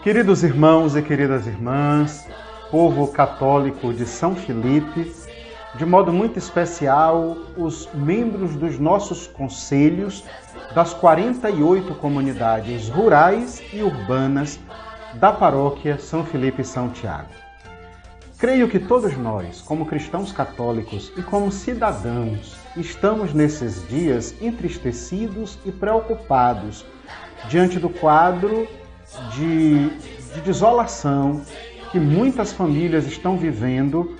Queridos irmãos e queridas irmãs, povo católico de São Felipe, de modo muito especial, os membros dos nossos conselhos das 48 comunidades rurais e urbanas da paróquia São Felipe e São Tiago. Creio que todos nós, como cristãos católicos e como cidadãos, estamos nesses dias entristecidos e preocupados diante do quadro de desolação que muitas famílias estão vivendo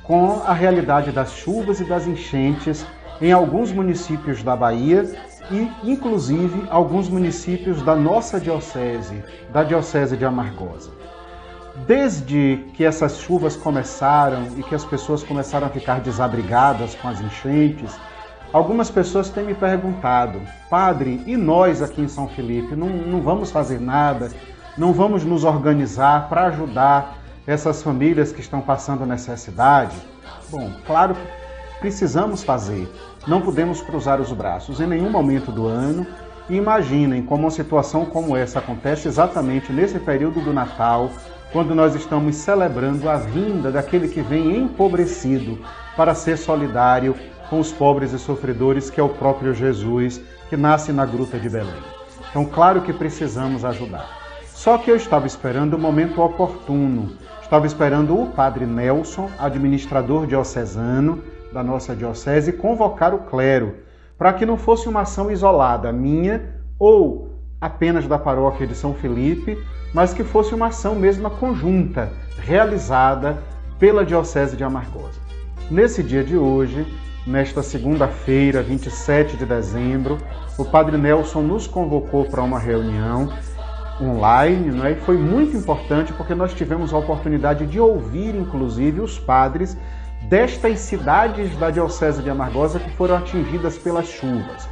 com a realidade das chuvas e das enchentes em alguns municípios da Bahia e, inclusive, alguns municípios da nossa diocese, da Diocese de Amargosa. Desde que essas chuvas começaram e que as pessoas começaram a ficar desabrigadas com as enchentes, algumas pessoas têm me perguntado: Padre, e nós aqui em São Felipe, não vamos fazer nada? Não vamos nos organizar para ajudar essas famílias que estão passando necessidade? Bom, claro que precisamos fazer. Não podemos cruzar os braços em nenhum momento do ano. E imaginem como uma situação como essa acontece exatamente nesse período do Natal, quando nós estamos celebrando a vinda daquele que vem empobrecido para ser solidário com os pobres e sofredores, que é o próprio Jesus, que nasce na Gruta de Belém. Então, claro que precisamos ajudar. Só que eu estava esperando o momento oportuno. Estava esperando o Padre Nelson, administrador diocesano da nossa diocese, convocar o clero, para que não fosse uma ação isolada minha ou apenas da paróquia de São Felipe, mas que fosse uma ação mesma conjunta, realizada pela Diocese de Amargosa. Nesse dia de hoje, nesta segunda-feira, 27 de dezembro, o Padre Nelson nos convocou para uma reunião online, não é? E foi muito importante porque nós tivemos a oportunidade de ouvir, inclusive, os padres destas cidades da Diocese de Amargosa que foram atingidas pelas chuvas.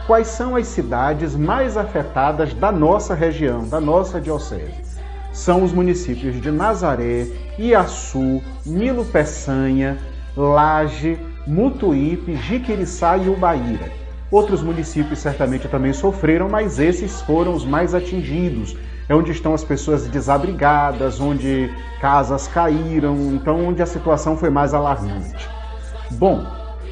Quais são as cidades mais afetadas da nossa região, da nossa diocese? São os municípios de Nazaré, Iaçu, Nilo Peçanha, Laje, Mutuípe, Jiquiriçá e Ubaíra. Outros municípios certamente também sofreram, mas esses foram os mais atingidos. É onde estão as pessoas desabrigadas, onde casas caíram, então onde a situação foi mais alarmante. Bom,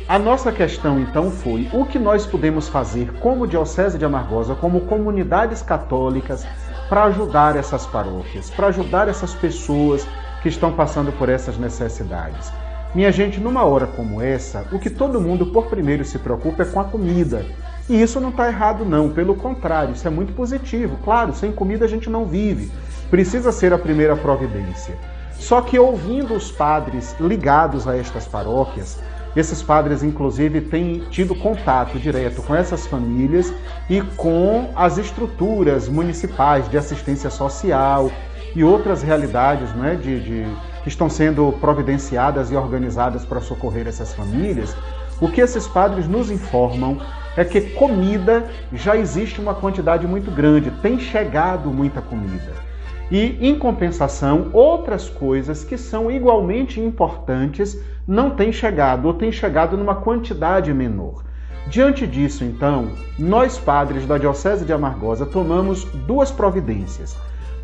a nossa questão então foi o que nós podemos fazer como Diocese de Amargosa, como comunidades católicas, para ajudar essas paróquias, para ajudar essas pessoas que estão passando por essas necessidades. Minha gente, numa hora como essa, o que todo mundo por primeiro se preocupa é com a comida. E isso não está errado não, pelo contrário, isso é muito positivo. Claro, sem comida a gente não vive, precisa ser a primeira providência. Só que ouvindo os padres ligados a estas paróquias, esses padres inclusive têm tido contato direto com essas famílias e com as estruturas municipais de assistência social e outras realidades, né, que estão sendo providenciadas e organizadas para socorrer essas famílias. O que esses padres nos informam é que comida já existe uma quantidade muito grande, tem chegado muita comida. E, em compensação, outras coisas que são igualmente importantes não têm chegado, ou têm chegado numa quantidade menor. Diante disso, então, nós padres da Diocese de Amargosa tomamos duas providências.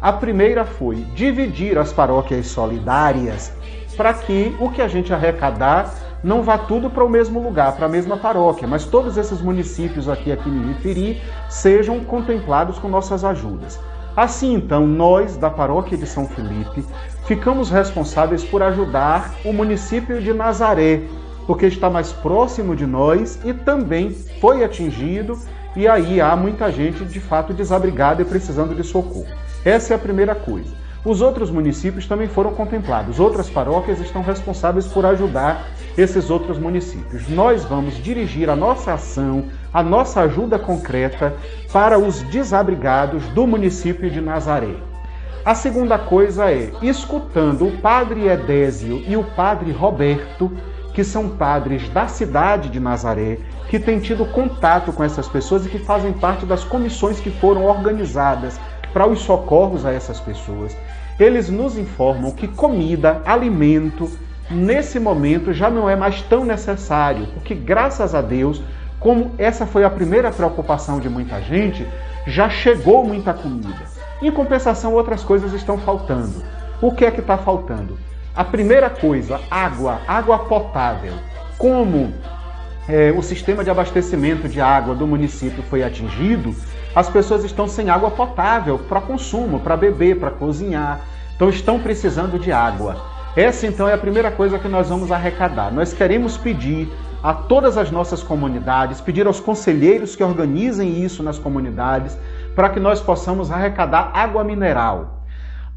A primeira foi dividir as paróquias solidárias para que o que a gente arrecadar não vá tudo para o mesmo lugar, para a mesma paróquia, mas todos esses municípios aqui a que me referi sejam contemplados com nossas ajudas. Assim, então, nós, da paróquia de São Felipe, ficamos responsáveis por ajudar o município de Nazaré, porque está mais próximo de nós e também foi atingido, e aí há muita gente, de fato, desabrigada e precisando de socorro. Essa é a primeira coisa. Os outros municípios também foram contemplados. Outras paróquias estão responsáveis por ajudar esses outros municípios. Nós vamos dirigir a nossa ação, a nossa ajuda concreta para os desabrigados do município de Nazaré. A segunda coisa é, escutando o Padre Edésio e o Padre Roberto, que são padres da cidade de Nazaré, que têm tido contato com essas pessoas e que fazem parte das comissões que foram organizadas para os socorros a essas pessoas. Eles nos informam que comida, alimento, nesse momento já não é mais tão necessário, porque graças a Deus, como essa foi a primeira preocupação de muita gente, já chegou muita comida. Em compensação, outras coisas estão faltando. O que é que está faltando? A primeira coisa, água potável. Como o sistema de abastecimento de água do município foi atingido, as pessoas estão sem água potável para consumo, para beber, para cozinhar. Então estão precisando de água. Essa então é a primeira coisa que nós vamos arrecadar. Nós queremos pedir a todas as nossas comunidades, pedir aos conselheiros que organizem isso nas comunidades, para que nós possamos arrecadar água mineral.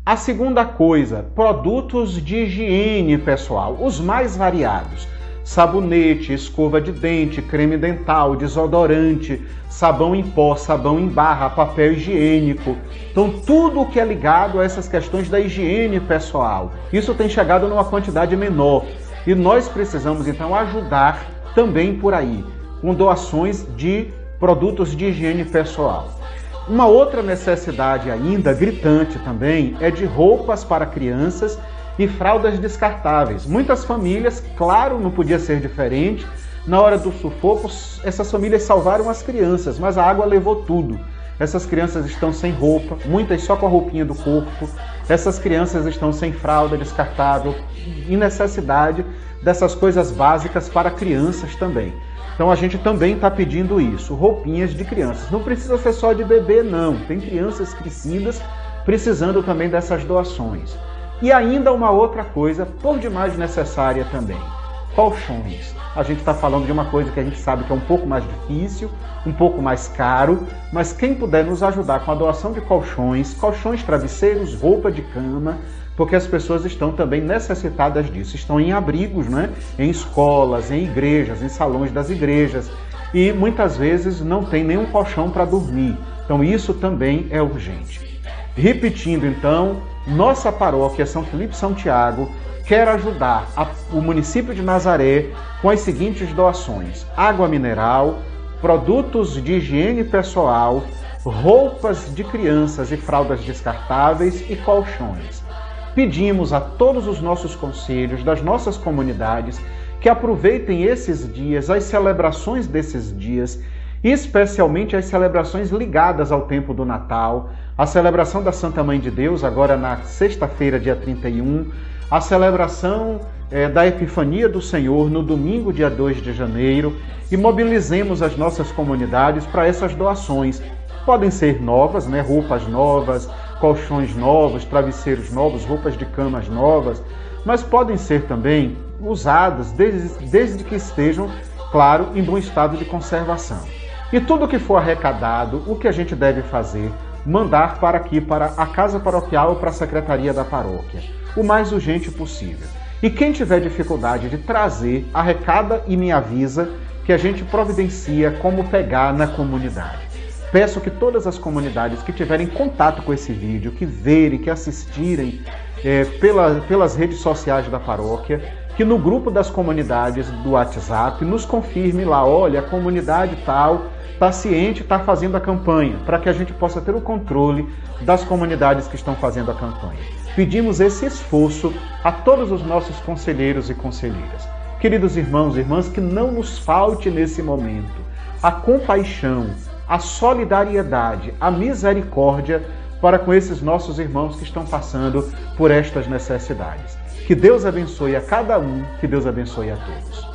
A segunda coisa, produtos de higiene pessoal, os mais variados. Sabonete, escova de dente, creme dental, desodorante, sabão em pó, sabão em barra, papel higiênico. Então, tudo o que é ligado a essas questões da higiene pessoal. Isso tem chegado numa quantidade menor. E nós precisamos, então, ajudar também por aí, com doações de produtos de higiene pessoal. Uma outra necessidade ainda, gritante também, é de roupas para crianças e fraldas descartáveis. Muitas famílias, claro, não podia ser diferente, na hora do sufoco, essas famílias salvaram as crianças, mas a água levou tudo. Essas crianças estão sem roupa, muitas só com a roupinha do corpo, essas crianças estão sem fralda descartável e necessidade dessas coisas básicas para crianças também. Então a gente também está pedindo isso, roupinhas de crianças. Não precisa ser só de bebê, não. Tem crianças crescidas precisando também dessas doações. E ainda uma outra coisa, por demais necessária também, colchões. A gente está falando de uma coisa que a gente sabe que é um pouco mais difícil, um pouco mais caro, mas quem puder nos ajudar com a doação de colchões, travesseiros, roupa de cama, porque as pessoas estão também necessitadas disso. Estão em abrigos, né? Em escolas, em igrejas, em salões das igrejas, e muitas vezes não tem nenhum colchão para dormir. Então isso também é urgente. Repetindo então, nossa paróquia São Felipe e São Tiago quer ajudar o município de Nazaré com as seguintes doações: água mineral, produtos de higiene pessoal, roupas de crianças e fraldas descartáveis e colchões. Pedimos a todos os nossos conselhos das nossas comunidades que aproveitem esses dias, as celebrações desses dias, especialmente as celebrações ligadas ao tempo do Natal, a celebração da Santa Mãe de Deus, agora na sexta-feira, dia 31, a celebração da Epifania do Senhor no domingo, dia 2 de janeiro, e mobilizemos as nossas comunidades para essas doações. Podem ser novas, né? Roupas novas, colchões novos, travesseiros novos, roupas de camas novas, mas podem ser também usadas desde que estejam, claro, em bom estado de conservação. E tudo que for arrecadado, o que a gente deve fazer? Mandar para aqui, para a Casa Paroquial ou para a Secretaria da Paróquia, o mais urgente possível. E quem tiver dificuldade de trazer, arrecada e me avisa que a gente providencia como pegar na comunidade. Peço que todas as comunidades que tiverem contato com esse vídeo, que verem, que assistirem pelas redes sociais da paróquia, que no grupo das comunidades do WhatsApp nos confirme lá, olha, a comunidade tal está ciente, está fazendo a campanha, para que a gente possa ter o controle das comunidades que estão fazendo a campanha. Pedimos esse esforço a todos os nossos conselheiros e conselheiras. Queridos irmãos e irmãs, que não nos falte nesse momento a compaixão, a solidariedade, a misericórdia para com esses nossos irmãos que estão passando por estas necessidades. Que Deus abençoe a cada um, que Deus abençoe a todos.